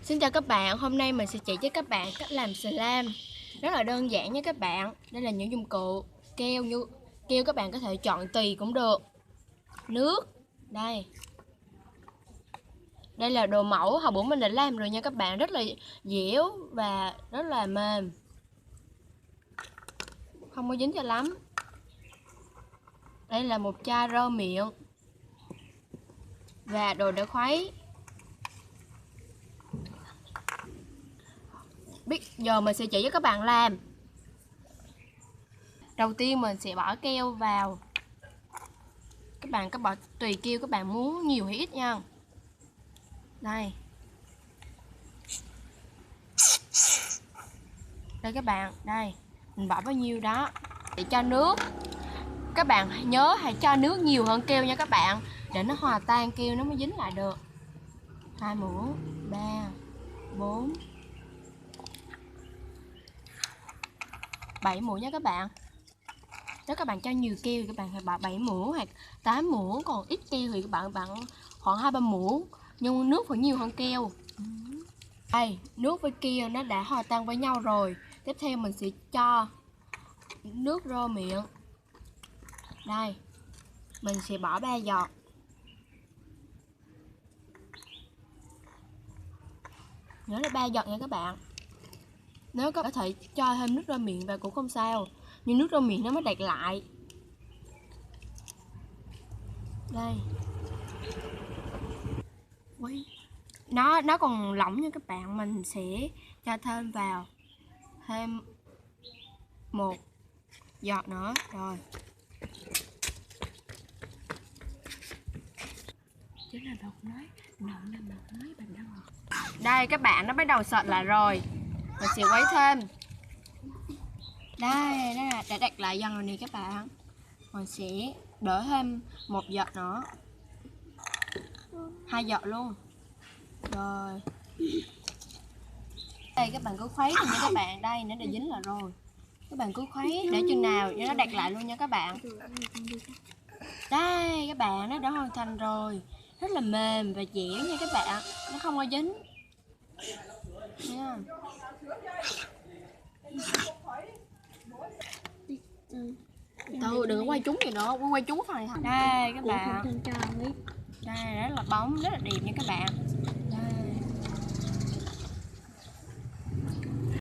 Xin chào các bạn, hôm nay mình sẽ chỉ cho các bạn cách làm slime. Rất là đơn giản nha các bạn. Đây là những dụng cụ. Keo các bạn có thể chọn tùy cũng được. Nước. Đây là đồ mẫu hồi bữa mình đã làm rồi nha các bạn. Rất là dẻo và rất là mềm, không có dính cho lắm. Đây là một chai rơ miệng và đồ để khuấy. Giờ mình sẽ chỉ cho các bạn làm. Đầu tiên mình sẽ bỏ keo vào. Các bạn có bỏ tùy keo các bạn muốn nhiều hay ít nha. Đây các bạn, đây mình bỏ bao nhiêu đó để cho nước. Các bạn nhớ hãy cho nước nhiều hơn keo nha các bạn, để nó hòa tan keo nó mới dính lại được. 2 muỗng, 3, 4, 7 muỗng nha các bạn. Nếu các bạn cho nhiều keo thì các bạn phải bỏ 7 muỗng hoặc 8 muỗng, còn ít keo thì các bạn khoảng 2-3 muỗng, nhưng nước phải nhiều hơn keo. Đây, nước với keo nó đã hòa tan với nhau rồi. Tiếp theo mình sẽ cho nước rơ miệng. Đây, mình sẽ bỏ 3 giọt. Nhớ là 3 giọt nha các bạn. Nếu có thể cho thêm nước rơ miệng vào cũng không sao, nhưng nước rơ miệng nó mới đặc lại. Đây, nó còn lỏng nha các bạn, mình sẽ cho thêm vào thêm 1 giọt nữa rồi. Chứ là đọc nói, nọn là đọc nói bằng đâu. Đây các bạn, nó bắt đầu sệt lại rồi. Mình sẽ quấy thêm. Đây, đã đặt lại dần rồi nè các bạn. Mình sẽ đổ thêm 1 giọt nữa, 2 giọt luôn. Rồi. Đây các bạn cứ khuấy thôi nha các bạn. Đây nó đã dính lại rồi. Các bạn cứ khuấy để chừng nào cho nó đặt lại luôn nha các bạn. Đây các bạn, nó đã hoàn thành rồi. Rất là mềm và dẻo nha các bạn. Nó không có dính nha. Từ đừng có quay trúng gì nữa, quay trúng phần này. Đây các bạn. Đây rất là bóng, rất là đẹp nha các bạn.